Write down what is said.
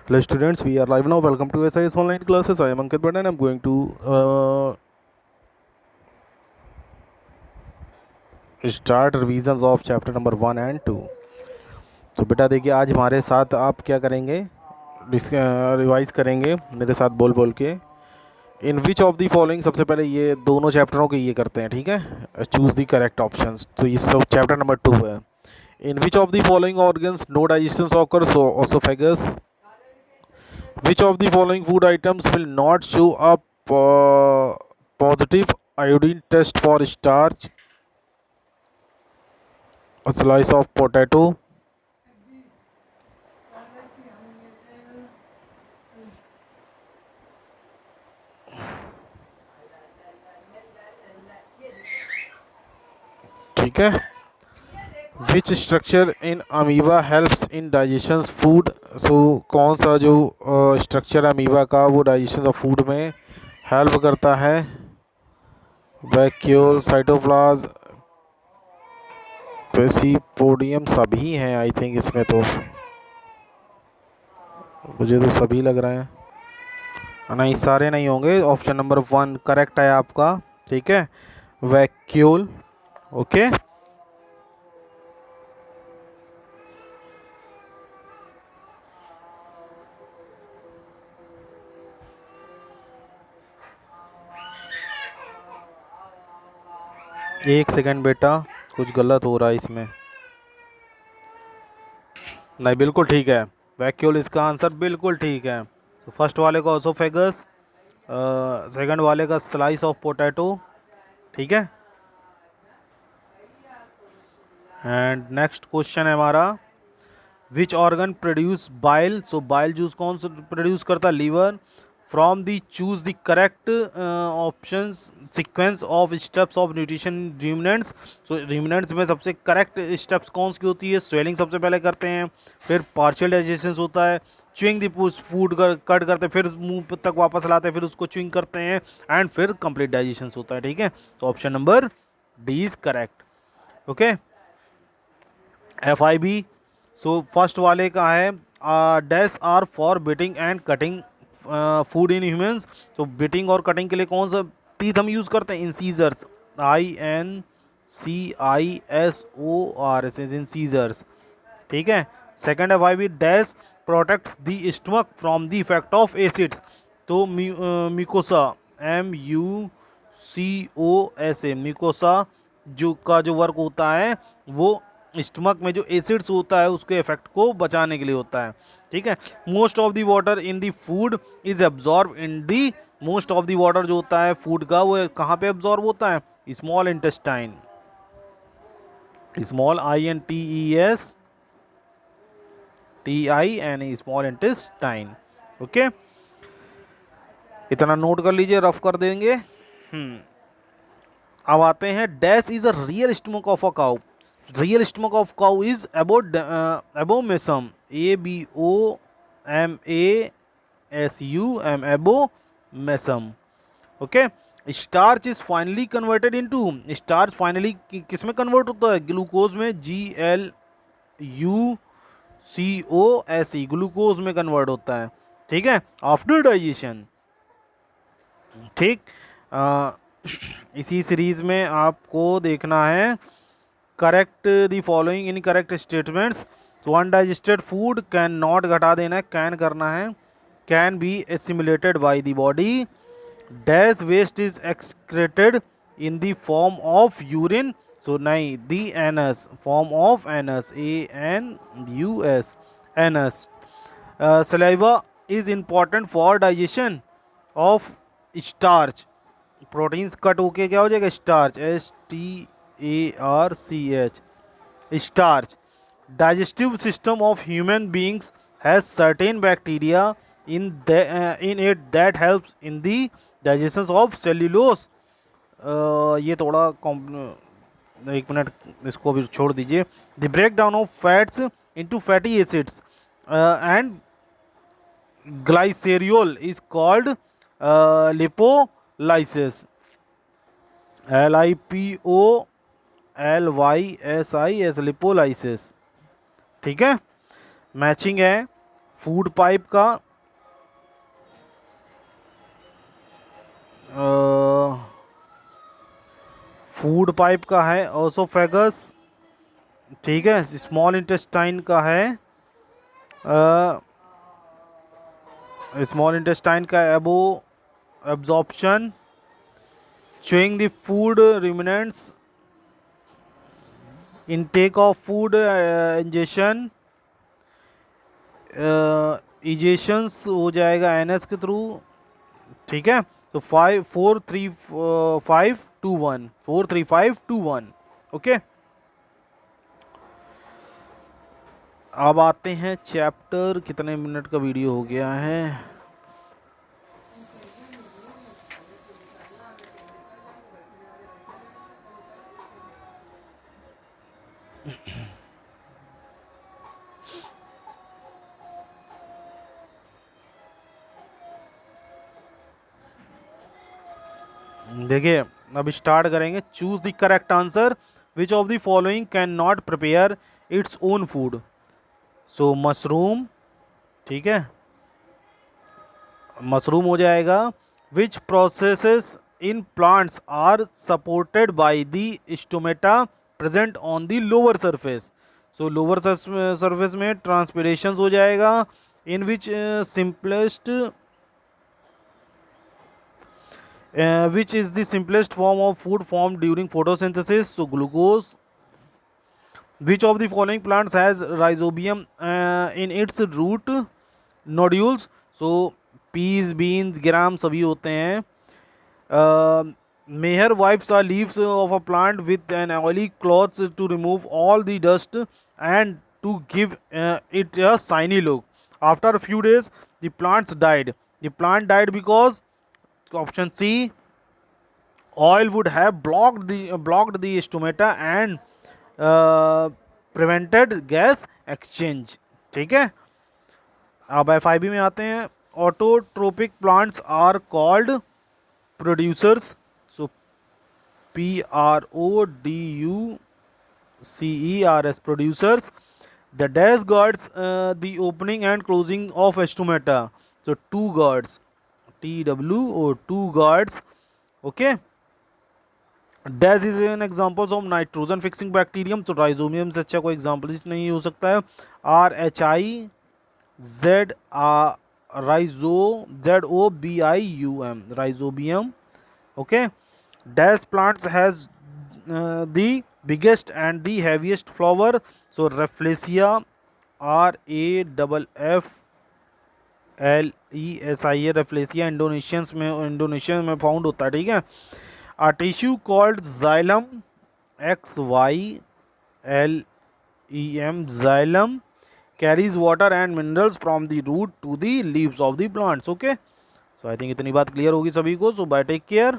Hello students, we are live now. Welcome to SIS online classes. I am Ankit Bhatt and I am going to start revisions of chapter number 1 and 2. तो बेटा देखिए, आज हमारे साथ आप क्या करेंगे, रिवाइज करेंगे मेरे साथ बोल बोल के। इन विच ऑफ द फॉलोइंग, सबसे पहले ये दोनों चैप्टरों के ये करते हैं, ठीक है। Choose the correct options. तो ये सब चैप्टर नंबर 2 है। In which of the following organs no digestion occurs, oesophagus. Which of the following food items will not show up positive iodine test for starch? A slice of potato, ठीक है। Which structure in amoeba helps in digestion food? So कौन सा जो structure amoeba का वो digestion of food में help करता है? वैक्यूल, साइटोप्लाज्म, पेसिपोडियम, सभी हैं आई थिंक इसमें। तो मुझे तो सभी लग रहे हैं, नहीं सारे नहीं होंगे। ऑप्शन नंबर 1 करेक्ट है आपका, ठीक है, वैक्यूल। ओके, एक सेकंड बेटा, कुछ गलत हो रहा है इसमें। नहीं, बिल्कुल ठीक है, वैक्यूल इसका आंसर बिल्कुल ठीक है। तो फर्स्ट वाले का ओसोफेगस, सेकंड वाले का स्लाइस ऑफ पोटैटो, ठीक है। एंड नेक्स्ट क्वेश्चन है हमारा, which organ produce bile. So bile juice कौन सा प्रोड्यूस करता है? Liver. From the choose the correct options sequence of steps of nutrition ruminants. So ruminants में सबसे करेक्ट स्टेप्स कौन सी होती है? स्वेलिंग सबसे पहले करते हैं, फिर पार्शियल डाइजेशन होता है, च्युइंग दी फूड कट करते हैं, फिर मुंह तक वापस लाते हैं, फिर उसको च्युइंग करते हैं, एंड फिर कंप्लीट डाइजेशन होता है, ठीक है। तो option number D is correct. Okay, FIB। So first वाले का है, dash are for biting and cutting food in humans. तो बिटिंग और कटिंग के लिए कौन सा टीथ हम यूज़ करते हैं? इंसीजर्स, INCISOR, इंसीजर्स, ठीक है। Second FIB, dash protects the stomach from the effect of acids. तो मिकोसा, MUCOSA, मिकोसा जो का जो वर्क होता है वो स्टमक में जो एसिड्स होता है उसके इफेक्ट को बचाने के लिए होता है, ठीक है। Most of the water in the food is absorb in the. Most of the water जो होता है फूड का वो कहाँ पे एब्जॉर्ब होता है? Small intestine, small INTESTINE, small intestine. Okay, इतना नोट कर लीजिए, रफ कर देंगे। अब आते हैं, dash is a real stomach of a cow. Real stomach of cow is abomasum, ABOMASUM, abomasum. Okay, starch is finally converted into. Starch finally किस में कन्वर्ट होता है? ग्लूकोज में, GLUCOSE, ग्लूकोज में कन्वर्ट होता है, ठीक है, आफ्टर डाइजेशन, ठीक। इसी सीरीज में आपको देखना है correct the following incorrect statements. तो अनडाइजेस्टेड फूड कैन नॉट, घटा देना है, कैन करना है, can be assimilated by the body. Dash waste is excreted in the form of urine. So नहीं, the anus, form of anus, ANUS, anus. Saliva is important for digestion of starch. Proteins cut होके क्या हो जाएगा? Starch, STARCH, starch. Digestive system of human beings has certain bacteria in it that helps in the digestion of cellulose। ये थोड़ा एक minute, इसको भी छोड़ दीजिए। The break down of fats into fatty acids and glycerol is called lipolysis, LIPOLYSIS, lipolysis, ठीक है। Matching है, फूड पाइप का फूड पाइप का है ओसोफेगस, ठीक है। स्मॉल इंटेस्टाइन का है स्मॉल इंटेस्टाइन का एबो absorption, chewing the food ruminants, intake of food ingestion, इजेशंस हो जाएगा एनएस के थ्रू, ठीक है। तो 43521 43521 ओके। अब आते हैं चैप्टर, कितने मिनट का वीडियो हो गया है? देखिए अब स्टार्ट करेंगे। Choose the correct answer, which of the following can not prepare its own food. So mushroom, ठीक है, मशरूम हो जाएगा। Which processes in plants are supported by the stomata present on the lower surface. So lower surface में transpiration हो जाएगा। In which simplest which is the simplest form of food formed during photosynthesis? So glucose. Which of the following plants has rhizobium in its root nodules? So peas, beans, gram सभी होते हैं। Meher wipes the leaves of a plant with an oily cloth to remove all the dust and to give it a shiny look. After a few days, the plants died. The plant died because option C, oil would have blocked the stomata and prevented gas exchange, ठीक है। अब FIB में आते हैं। Autotrophic plants are called producers. So PRODUCERS producers. The dash guards the opening and closing of stomata. So two guards, TWO, two guards, okay. Dash is an examples of nitrogen fixing bacterium. तो rhizobium से अच्छा कोई एग्जाम्पल नहीं हो सकता है। RHIZOBIUM rhizobium, okay. Dash plants has the biggest and the heaviest flower. So rafflesia, RAFFLESIA rafflesia Indonesia में फाउंड होता है, ठीक है। A tissue called xylem, XYLEM, xylem carries water and minerals from the root to the leaves of the plants. Okay, so I think इतनी बात clear होगी सभी को। So bye, take care.